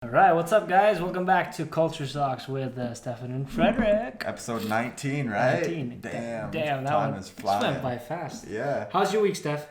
All right, what's up, guys? Welcome back to Culture Socks with Stefan and Fredrik. Episode 19, right? 19. Damn, that time one is flying. just went by fast. Yeah. How's your week, Steph?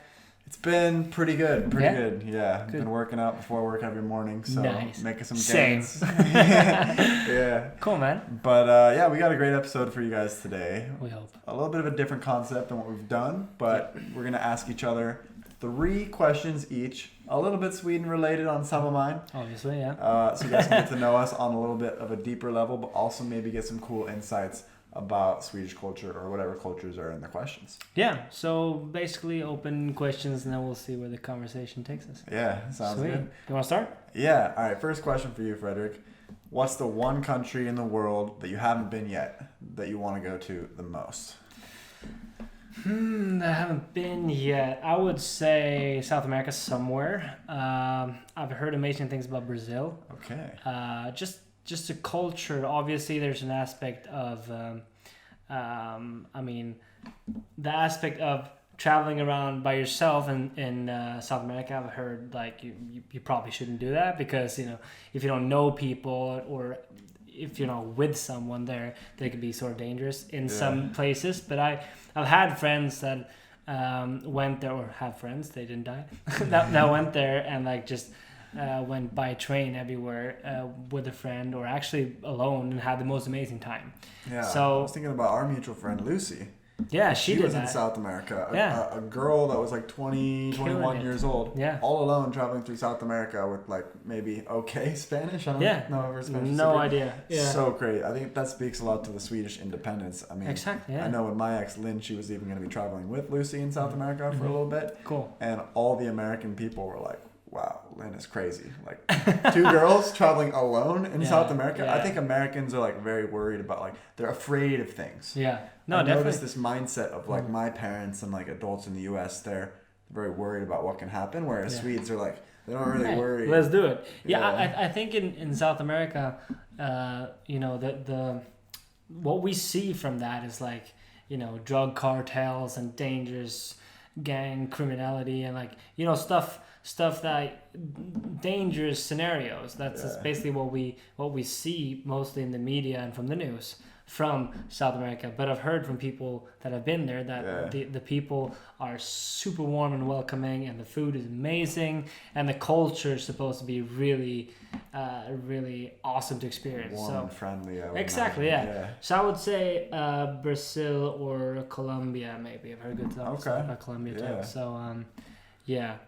It's been pretty good, Yeah. Good. Been working out before work every morning, so Nice. making some Same. gains. Yeah. Cool, man. But yeah, we got a great episode for you guys today. We hope. A little bit of a different concept than what we've done, but we're going to ask each other 3 questions each, a little bit Sweden related on some of mine. Obviously, yeah. So you guys can get to know us on a little bit of a deeper level, but also maybe get some cool insights about Swedish culture or whatever cultures are in the questions. Yeah, so basically open questions and then we'll see where the conversation takes us. Yeah, sounds Sweet. good. You want to start? Yeah, all right, first question for you, Fredrik. What's the one country in the world that you haven't been yet that you want to go to the most? I haven't been yet. I would say South America somewhere. I've heard amazing things about Brazil. Okay. Just a culture. Obviously, there's an aspect of, the aspect of traveling around by yourself in South America. I've heard like you probably shouldn't do that because if you don't know people or if you're not with someone there, they can be sort of dangerous in some places. But I've had friends that went there, or have friends, they didn't die, that went there and like just went by train everywhere with a friend or actually alone and had the most amazing time. Yeah, so I was thinking about our mutual friend Lucy. Yeah, she did was that. in South America. Yeah. A girl that was like 20, 21 years old. Yeah. All alone traveling through South America with like maybe okay Spanish. I don't know if her Spanish is no super. idea. Yeah. So great. I think that speaks a lot to the Swedish independence. I mean, exactly. Yeah. I know when my ex Lynn, she was even going to be traveling with Lucy in South America for a little bit. Cool. And all the American people were like, wow, Lynn is crazy. Like 2 girls traveling alone in South America. Yeah. I think Americans are like very worried about like they're afraid of things. Yeah. No, I definitely. noticed this mindset of like my parents and like adults in the US, they're very worried about what can happen, whereas Swedes are like they don't really worry. Let's do it. Yeah, Yeah. I think in South America, the what we see from that is like drug cartels and dangerous gang criminality and like stuff that dangerous scenarios. That's basically what we see mostly in the media and from the news from South America. But I've heard from people that have been there that the people are super warm and welcoming, and the food is amazing, and the culture is supposed to be really really awesome to experience. Warm and friendly. Exactly, yeah. So I would say Brazil or Colombia, maybe. I've heard good stuff about Colombia too. So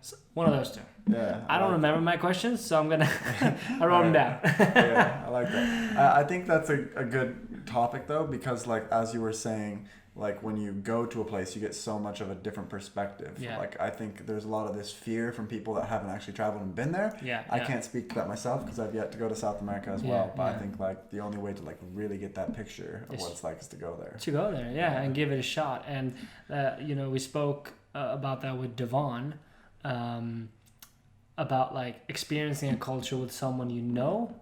so one of those two. Yeah. I don't remember my questions, so I'm gonna I wrote them down. Yeah, I like that. I think that's a good topic though, because like as you were saying, like when you go to a place, you get so much of a different perspective. Yeah. Like I think there's a lot of this fear from people that haven't actually traveled and been there. Yeah. I can't speak to that myself because I've yet to go to South America as well. But I think like the only way to like really get that picture of what it's like is to go there. To go there, and give it a shot. And we spoke about that with Devon. About like experiencing a culture with someone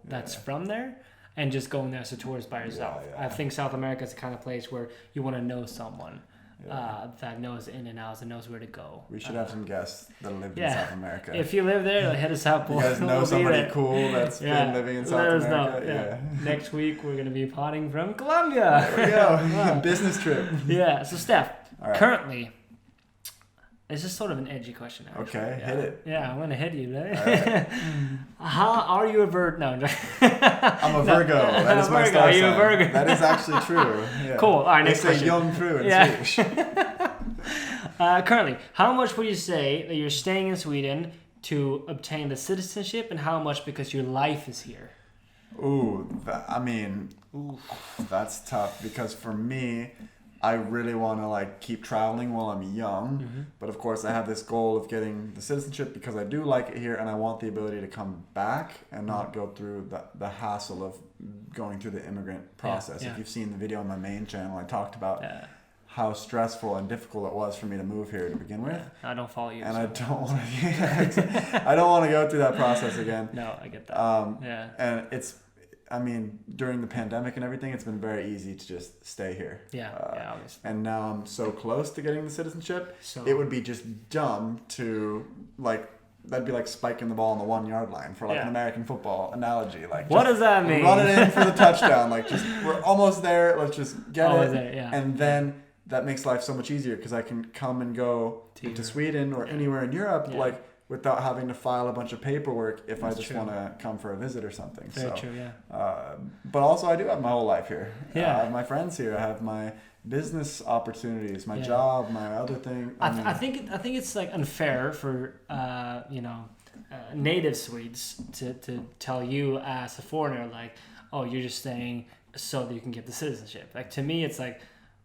that's from there and just going there as a tourist by yourself. I think South America is the kind of place where you want to know someone that knows the in and outs and knows where to go. We should have some guests that lived in South America. If you live there, hit us up. You guys know somebody cool that's been living in South America? Yeah. Next week we're going to be potting from Colombia. There we go. Business trip. Yeah. So Steph, right. Currently, this is sort of an edgy question. Actually. Okay, hit it. Yeah, I'm going to hit you, right? Right. How are you a Virgo? No. I'm a Virgo. That is my star Are you sign. a Virgo? That is actually true. Yeah. Cool. All right, next question. They say question. young true in Swedish. Currently, how much would you say that you're staying in Sweden to obtain the citizenship, and how much because your life is here? That's tough because for me, I really want to like keep traveling while I'm young, but of course I have this goal of getting the citizenship because I do like it here and I want the ability to come back and not go through the hassle of going through the immigrant process. If you've seen the video on my main channel, I talked about how stressful and difficult it was for me to move here to begin with. I don't follow you. And I don't want to. I don't want to go through that process again. No, I get that. And during the pandemic and everything, it's been very easy to just stay here. Obviously. And now I'm so close to getting the citizenship. It would be just dumb to like that'd be like spiking the ball on the 1 yard line for like an American football analogy. Like, what does that mean? Run it in for the touchdown. Like, just we're almost there. Let's just get it. There, yeah. And then that makes life so much easier because I can come and go to Sweden or anywhere in Europe, like without having to file a bunch of paperwork if I just want to come for a visit or something. Very true. Yeah. But also, I do have my whole life here. Yeah. I have my friends here. I have my business opportunities, my job, my other thing. I think it's like unfair for native Swedes to tell you as a foreigner like, oh, you're just staying so that you can get the citizenship. Like, to me, it's like,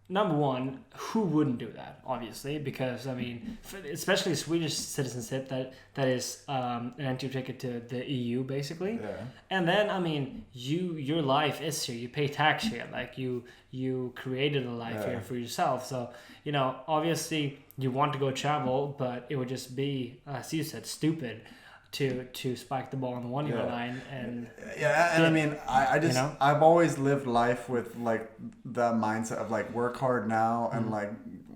number one, who wouldn't do that? Obviously, because I mean, especially Swedish citizenship, that is an entry ticket to the EU, basically. Yeah. And then, I mean, your life is here. You pay tax here. Like, you created a life here for yourself. So, obviously, you want to go travel, but it would just be, as you said, stupid to spike the ball on the 1 yard line. And I mean, I just I've always lived life with like the mindset of like work hard now and like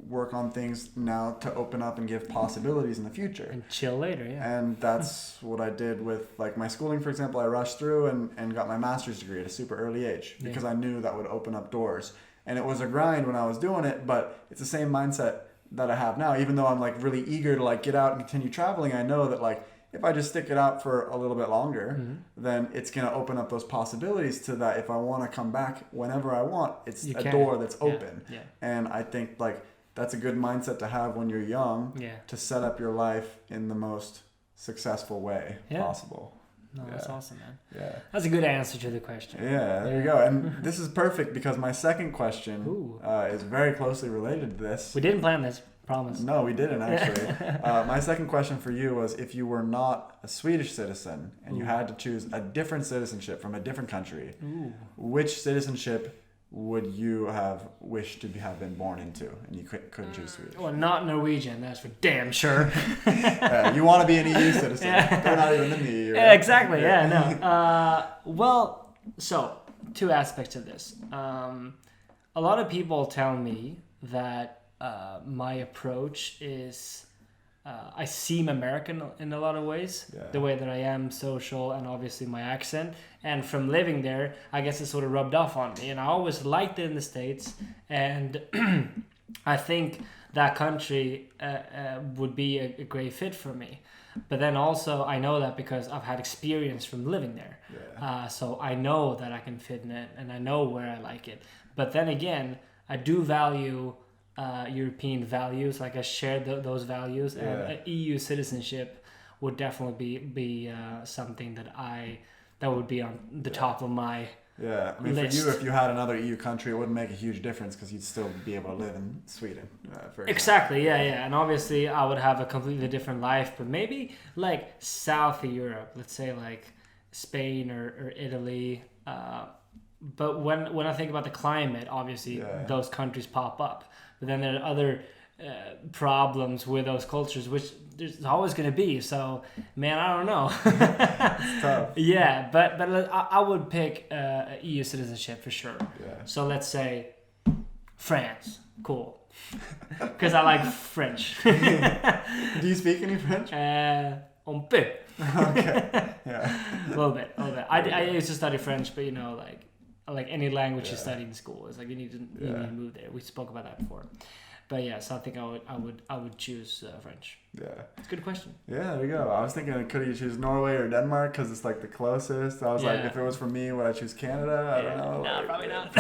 work on things now to open up and give possibilities in the future and chill later. And that's what I did with like my schooling. For example, I rushed through and got my master's degree at a super early age because I knew that would open up doors. And it was a grind when I was doing it, but it's the same mindset that I have now. Even though I'm like really eager to like get out and continue traveling, I know that like if I just stick it out for a little bit longer, then it's going to open up those possibilities to that. If I want to come back whenever I want, it's door that's open. Yeah. And I think like that's a good mindset to have when you're young to set up your life in the most successful way possible. No, that's awesome, man. Yeah. That's a good answer to the question. Yeah, there you go. And this is perfect because my second question is very closely related to this. We didn't plan this. Promise. No, we didn't actually. My second question for you was, if you were not a Swedish citizen and you had to choose a different citizenship from a different country, which citizenship would you have wished to have been born into? And you couldn't choose Swedish. Well, not Norwegian, that's for damn sure. You want to be an EU citizen. They're not even in the EU. Right? Yeah, exactly, well, so, two aspects of this. A lot of people tell me that my approach is I seem American in a lot of ways. The way that I am social and obviously my accent. And from living there, I guess it sort of rubbed off on me. And I always liked it in the States. And I think that country would be a great fit for me. But then also I know that because I've had experience from living there. So I know that I can fit in it and I know where I like it. But then again, I do value European values, like I shared those values, and EU citizenship would definitely be something that would be on the top of my I mean, list. For you, if you had another EU country, it wouldn't make a huge difference because you'd still be able to live in Sweden. Exactly, and obviously I would have a completely different life, but maybe like South of Europe, let's say like Spain or Italy. But when I think about the climate, obviously those countries pop up. But then there are other problems with those cultures, which there's always going to be. So, man, I don't know. It's tough. Yeah, but I would pick EU citizenship for sure. So let's say France. Cool. Because I like French. Do you speak any French? Un peu. Okay. Yeah. A little bit. I used to study French, but like any language you study in school, it's like you need to move there. We spoke about that before, but so I think I would choose French. Yeah, it's a good question. Yeah, there you go. I was thinking, could you choose Norway or Denmark because it's like the closest? I was like, if it was for me, would I choose Canada? I don't know. No, probably not.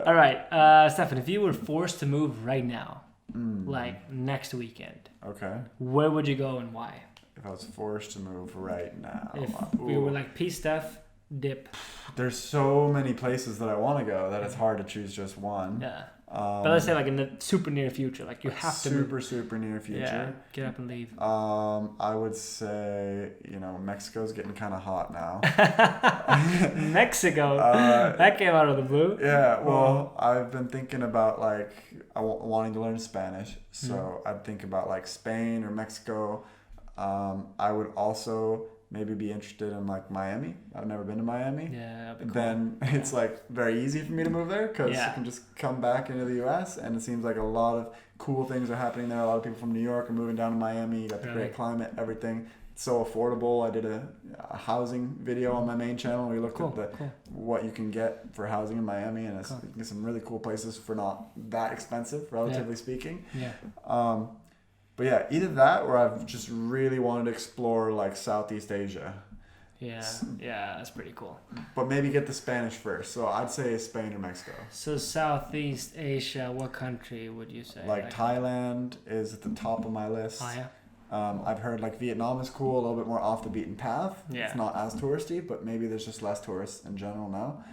All right, Stefan, if you were forced to move right now, like next weekend, where would you go and why? If I was forced to move right now, if we were like, peace, Steph. Dip. There's so many places that I want to go that it's hard to choose just one. But let's say like in the super near future, like you have to super near future. Yeah, get up and leave. I would say Mexico's getting kind of hot now. Mexico, that came out of the blue. Yeah, well, I've been thinking about like wanting to learn Spanish, so I'd think about like Spain or Mexico. I would also maybe be interested in like Miami. I've never been to Miami. Yeah, that'd be cool. Then it's like very easy for me to move there because I can just come back into the U.S. and it seems like a lot of cool things are happening there. A lot of people from New York are moving down to Miami. You got the great climate, everything. It's so affordable. I did a housing video on my main channel. We looked at what you can get for housing in Miami, and you can get some really cool places for not that expensive, relatively speaking. Yeah. But yeah, either that or I've just really wanted to explore like Southeast Asia. Yeah, that's pretty cool. But maybe get the Spanish first. So I'd say Spain or Mexico. So Southeast Asia, what country would you say? Like Thailand is at the top of my list. Oh, yeah. I've heard like Vietnam is cool, a little bit more off the beaten path. Yeah. It's not as touristy, but maybe there's just less tourists in general now.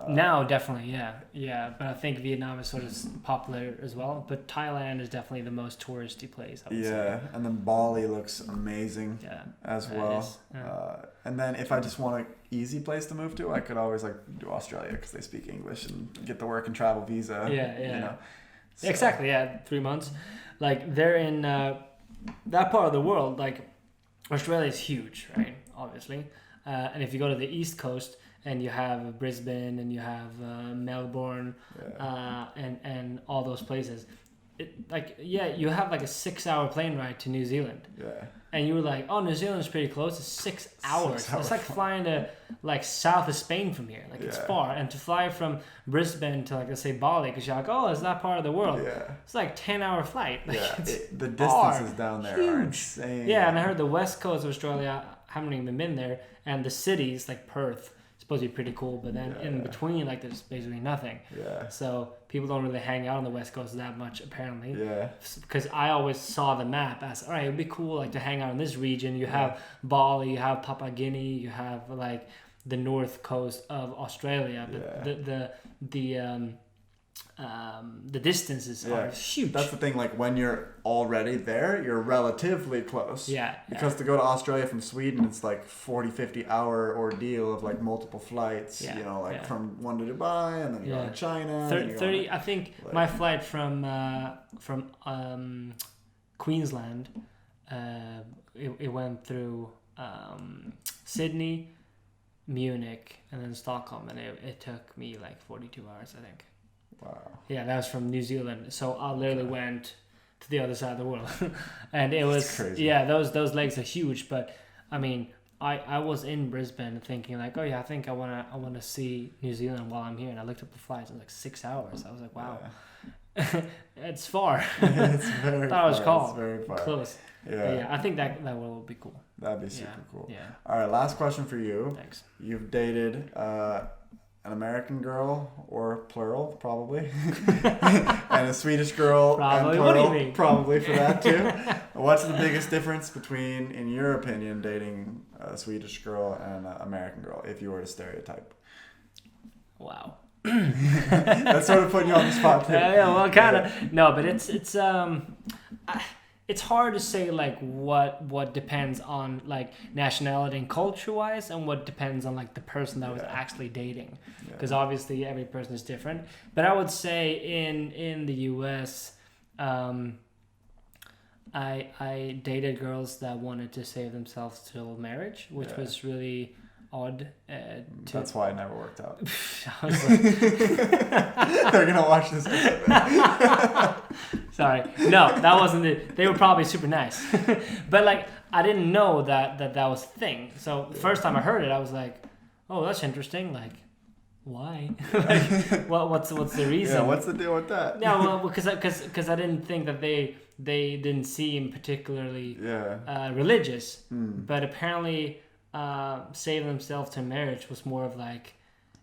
Now, definitely, yeah. But I think Vietnam is sort of popular as well. But Thailand is definitely the most touristy place, I would say. Yeah, and then Bali looks amazing as well. And then if I just want an easy place to move to, I could always like do Australia because they speak English and get the work and travel visa. Yeah. You know? So. Exactly, 3 months. Like they're in that part of the world. Like Australia is huge, right? Obviously, and if you go to the East Coast. And you have Brisbane, and you have Melbourne, and all those places. You have like a 6-hour plane ride to New Zealand. Yeah. And you were like, oh, New Zealand's pretty close. It's 6 hours. It's like flying to like south of Spain from here. Like it's far. And to fly from Brisbane to like let's say Bali, because you're like, oh, is that part of the world? Yeah. It's like 10-hour flight. Like, the distances down there are insane. Yeah, and I heard the west coast of Australia. I haven't even been there, and the cities like Perth. Supposed to be pretty cool, but then in between, like there's basically nothing. Yeah. So people don't really hang out on the West Coast that much, apparently. Yeah. Because I always saw the map as, all right, it'd be cool like to hang out in this region. You have Bali, you have Papua Guinea, you have like the north coast of Australia, but the distances are huge. That's the thing. Like when you're already there, you're relatively close. Yeah. Because to go to Australia from Sweden, it's like 40-50 hour ordeal of like multiple flights. Yeah. You know, like from one to Dubai and then you go to China. 30. I think like, my flight from Queensland, it went through Sydney, Munich, and then Stockholm, and it took me like 42 hours, I think. Wow. Yeah, that was from New Zealand. So I literally went to the other side of the world. And it was crazy. Yeah, those legs are huge, but I mean, I was in Brisbane thinking like, oh yeah, I think I wanna see New Zealand while I'm here, and I looked up the flights. It was like 6 hours. I was like, wow. Yeah. It's far. It's very far. Was called. It's very far. Close. Yeah. I think that will be cool. That'd be super cool. Yeah. All right, last question for you. Thanks. You've dated an American girl, or plural, probably, and a Swedish girl, probably. And plural, what do you mean? Probably for that too. What's the biggest difference between, in your opinion, dating a Swedish girl and an American girl, if you were to stereotype? Wow. That's sort of putting you on the spot too. Yeah, well, kind of. No, but it's hard to say like what depends on like nationality and culture wise, and what depends on like the person that was actually dating, because obviously every person is different. But I would say in the US, I dated girls that wanted to save themselves till marriage, which was really odd. That's why it never worked out. I was like, they're gonna watch this. Sorry, no, that wasn't it. They were probably super nice, but like I didn't know that was a thing. So the first time I heard it, I was like, oh, that's interesting. Like, why? Like, what's the reason? Yeah, what's the deal with that? Yeah, well, because I didn't think that they didn't seem particularly religious, but apparently. Save themselves to marriage was more of like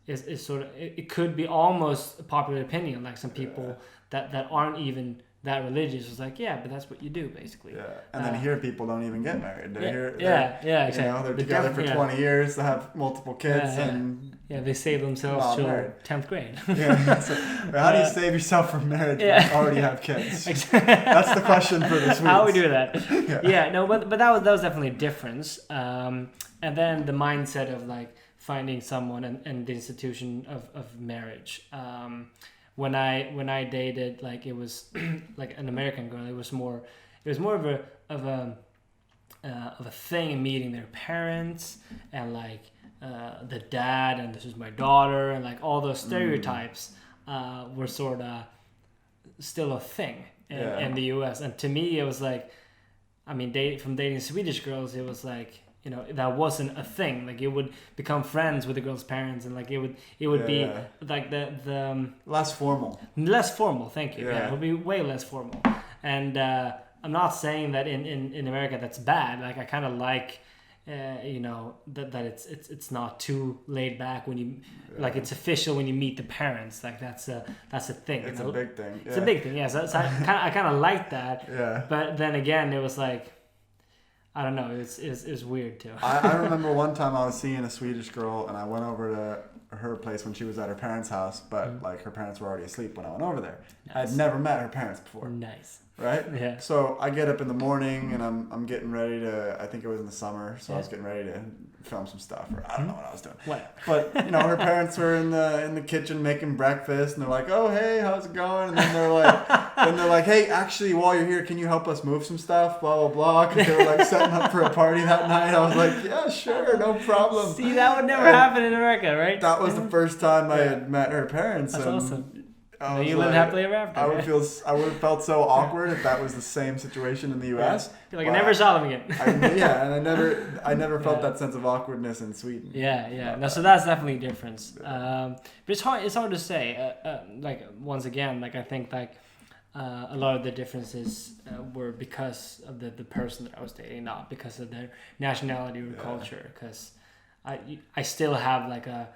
is sort of it could be almost a popular opinion, like some people that aren't even that religious was like, yeah, but that's what you do basically. Yeah, and then here people don't even get married. They're exactly. You know, they're together for 20 years, they have multiple kids, and they save themselves till 10th grade. Yeah. So, how do you save yourself from marriage when you already have kids? That's the question for this week. How we do that? No, but that was definitely a difference. And then the mindset of like finding someone and the institution of marriage. When I dated, like it was like an American girl, it was more of of a thing and meeting their parents and like the dad and this is my daughter and like all those stereotypes were sort of still a thing in the US. And to me it was like, I mean, from dating Swedish girls, it was like, you know, that wasn't a thing. Like you would become friends with the girl's parents and like it would be like the less formal. Thank you. Yeah, it would be way less formal. And I'm not saying that in America that's bad. Like I kind of like you know that it's not too laid back when you like it's official when you meet the parents. Like that's a thing. It's a big thing. It's a big thing. Yeah. So I kind of like that. Yeah. But then again, it was like, I don't know. It was weird too. I remember one time I was seeing a Swedish girl and I went over to her place when she was at her parents' house, but like her parents were already asleep when I went over there. Nice. I'd never met her parents before. Nice. Right? Yeah. So I get up in the morning and I'm getting ready to, I think it was in the summer, so I was getting ready to film some stuff, or I don't know what I was doing. What? But you know, her parents were in the kitchen making breakfast and they're like, "Oh, hey, how's it going?" And then they're like, "Hey, actually, while you're here, can you help us move some stuff?" Blah blah blah. Because they were like setting up for a party that night. I was like, "Yeah, sure, no problem." See, that would never happen in America, right? That was the first time I had met her parents. That's awesome. No, you live happily ever after. I would have felt so awkward if that was the same situation in the U.S. You're like, I never saw them again. And I never felt that sense of awkwardness in Sweden. Yeah. No, so that's definitely a difference. But it's hard to say. Like once again, like I think like a lot of the differences were because of the person that I was dating, not because of their nationality or culture. Because I still have like a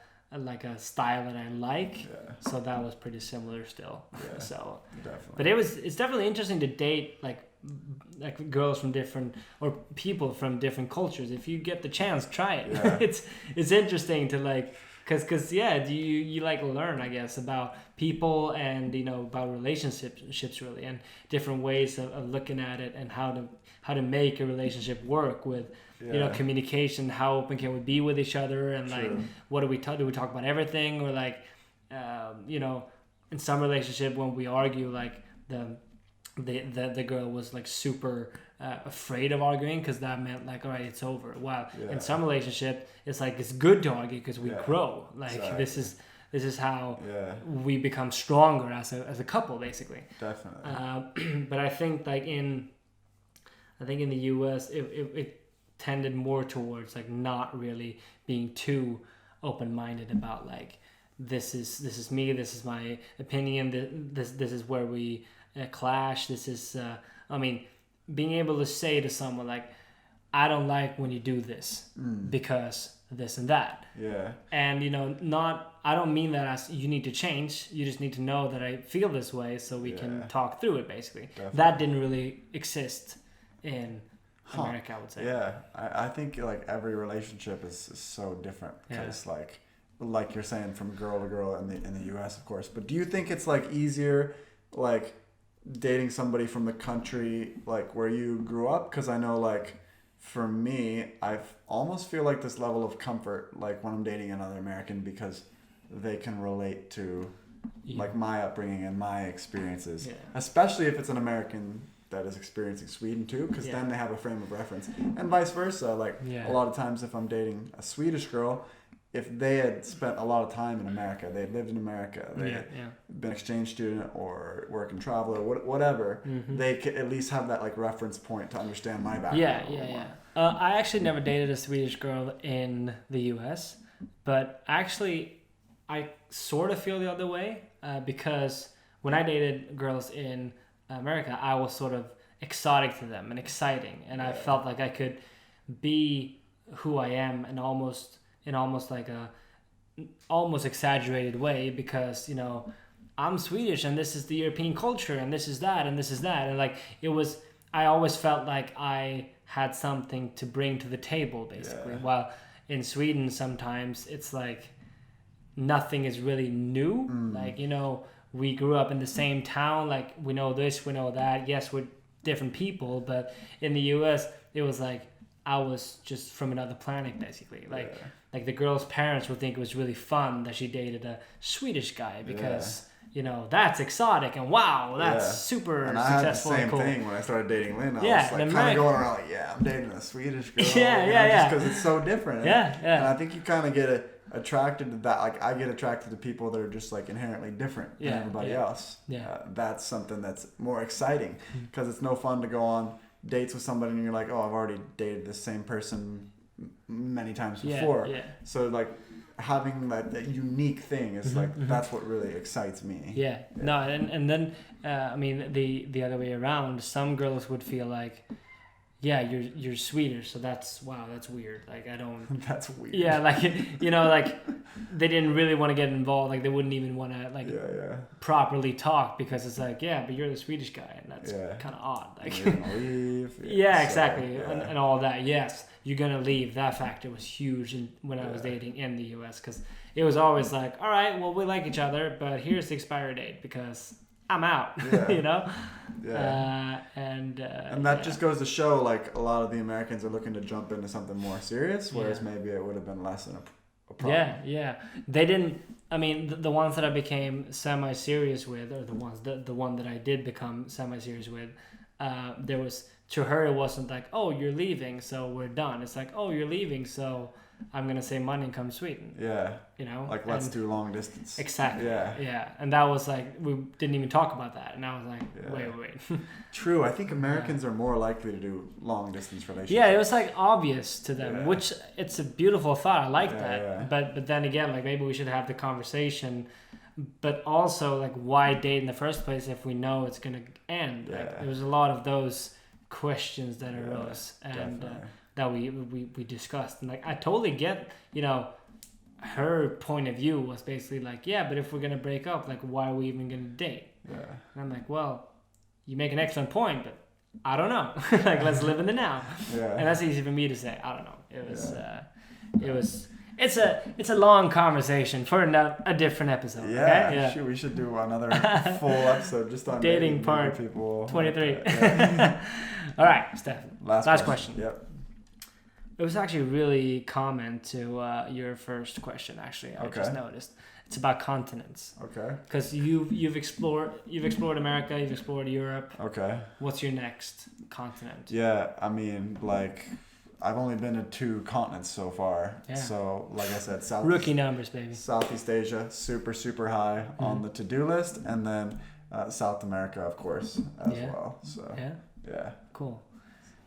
style that I like, so that was pretty similar still. So definitely. But it's definitely interesting to date like girls from different or people from different cultures. If you get the chance, try it. It's interesting to like because you like learn, I guess, about people and you know about relationships really and different ways of looking at it and how to make a relationship work with. You know, communication, how open can we be with each other, and like, what do we talk about everything, or like, you know, in some relationship when we argue, like the girl was like super afraid of arguing because that meant like, all right, it's over. While in some relationship, it's like it's good to argue because we grow. Like this is how we become stronger as a couple, basically. Definitely. But I think like in the U.S. it tended more towards like not really being too open-minded about like this is me, this is my opinion, this is where we clash, this is I mean being able to say to someone like I don't like when you do this because this and that, and you know I don't mean that as you need to change, you just need to know that I feel this way so we can talk through it, basically. Definitely. That didn't really exist in America, I would say. Yeah, I think like every relationship is so different because like you're saying from girl to girl in the U.S. of course. But do you think it's like easier like dating somebody from the country like where you grew up? Because I know like for me, I almost feel like this level of comfort like when I'm dating another American because they can relate to like my upbringing and my experiences, especially if it's an American that is experiencing Sweden too, because then they have a frame of reference, and vice versa. Like a lot of times, if I'm dating a Swedish girl, if they had spent a lot of time in America, they had lived in America, they had been exchange student or work and travel or whatever, they could at least have that like reference point to understand my background. I actually never dated a Swedish girl in the U.S., but actually, I sort of feel the other way because when I dated girls in America, I was sort of exotic to them and exciting, and I felt like I could be who I am and almost like a almost exaggerated way because you know I'm Swedish and this is the European culture and this is that and this is that, and like I always felt like I had something to bring to the table, basically. While in Sweden sometimes it's like nothing is really new. Like, you know, we grew up in the same town, like we know this, we know that. Yes, we're different people, but in the US it was like I was just from another planet, basically. Like the girl's parents would think it was really fun that she dated a Swedish guy because you know, that's exotic and wow, that's super and I successful. had the and same cool. thing when I started dating Lynn. I Yeah, was like kind of going around like, yeah, I'm dating a Swedish girl. Just because it's so different. Yeah. And I think you kind of get attracted to that. Like I get attracted to people that are just like inherently different than everybody else. That's something that's more exciting because it's no fun to go on dates with somebody and you're like, oh, I've already dated the same person many times before. So like having that unique thing is like that's what really excites me. No, and then I mean the other way around, some girls would feel like, yeah, you're Swedish, so that's weird. Like I don't. That's weird. Yeah, like you know, like they didn't really want to get involved. Like they wouldn't even want to like properly talk because it's like, yeah, but you're the Swedish guy, and that's kind of odd. Like you're gonna leave. Exactly, and all that. Yes, you're gonna leave. That factor was huge when I was dating in the U.S. because it was always like, all right, well we like each other, but here's the expiry date because I'm out. You know. And that just goes to show like a lot of the Americans are looking to jump into something more serious, whereas maybe it would have been less than a problem. They didn't. I mean, the ones that I became semi-serious with, or the one that I did become semi-serious with, there was, to her it wasn't like, oh, you're leaving, so we're done. It's like, oh, you're leaving, so I'm gonna save money and come to Sweden. You know, like let's do long distance. Exactly. And that was like, we didn't even talk about that, and I was like, wait. True. I think Americans are more likely to do long distance relationships. It was like obvious to them, which it's a beautiful thought. I like that. But then again, like maybe we should have the conversation. But also, like, why date in the first place if we know it's gonna end? Like, there was a lot of those questions that arose, and that we discussed. And like, I totally get, you know, her point of view was basically like, yeah, but if we're gonna break up, like, why are we even gonna date? And I'm like, well, you make an excellent point, but I don't know. Like, let's live in the now. And that's easy for me to say. I don't know. It was. It's a long conversation for a different episode. We should do another full episode just on dating part people 23. All right, Stefan. Last question. Yep. It was actually really common to your first question. Actually, I just noticed it's about continents. Okay. Because you've explored America, you've explored Europe. Okay. What's your next continent? Yeah, I mean, like, I've only been to 2 continents so far. So, like I said, rookie numbers, baby. Southeast Asia, super, super high on the to-do list. And then South America, of course, as well. So, yeah. Cool.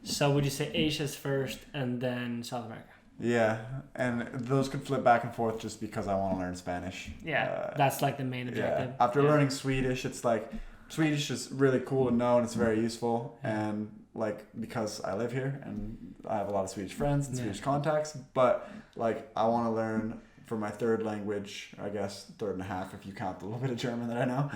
So, would you say Asia's first and then South America? Yeah. And those could flip back and forth just because I want to learn Spanish. That's like the main objective. After learning Swedish, it's like, Swedish is really cool to know and it's very useful. And like, because I live here and I have a lot of Swedish friends and Swedish contacts, but like I want to learn for my third language, I guess third and a half if you count the little bit of German that I know.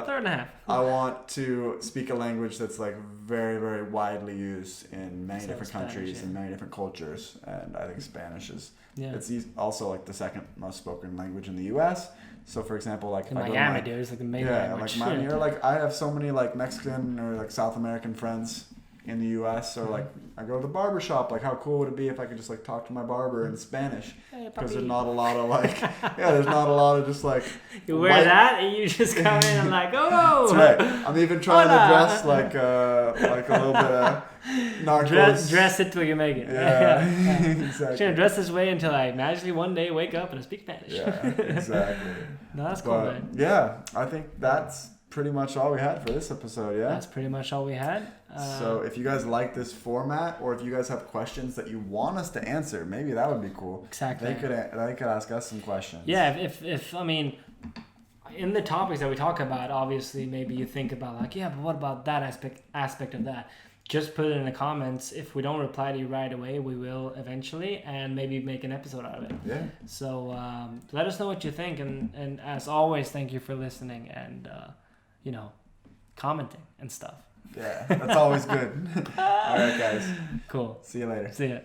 Third and a half. I want to speak a language that's like very, very widely used in many different countries and many different cultures, and I think Spanish is it's also like the second most spoken language in the U.S. So, for example, like in Miami, dude, it's like the main language. Like Miami, or like I have so many like Mexican or like South American friends in the U.S. or like I go to the barber shop. Like, how cool would it be if I could just like talk to my barber in Spanish? Because there's not a lot of like there's not a lot of just like you wear that and you just come in and like that's right. I'm even trying to dress like a little bit of narcos. Dress it till you make it. Exactly. I'm gonna dress this way until I magically one day wake up and I speak Spanish. Exactly. No, that's cool, man. Yeah, I think that's pretty much all we had for this episode. That's pretty much all we had. So if you guys like this format, or if you guys have questions that you want us to answer, maybe that would be cool. Exactly. They could ask us some questions. Yeah, if I mean, in the topics that we talk about, obviously maybe you think about like, yeah, but what about that aspect of that? Just put it in the comments. If we don't reply to you right away, we will eventually, and maybe make an episode out of it. Yeah. So let us know what you think, and as always, thank you for listening and commenting and stuff. Yeah, that's always good. All right, guys. Cool. See you later. See ya.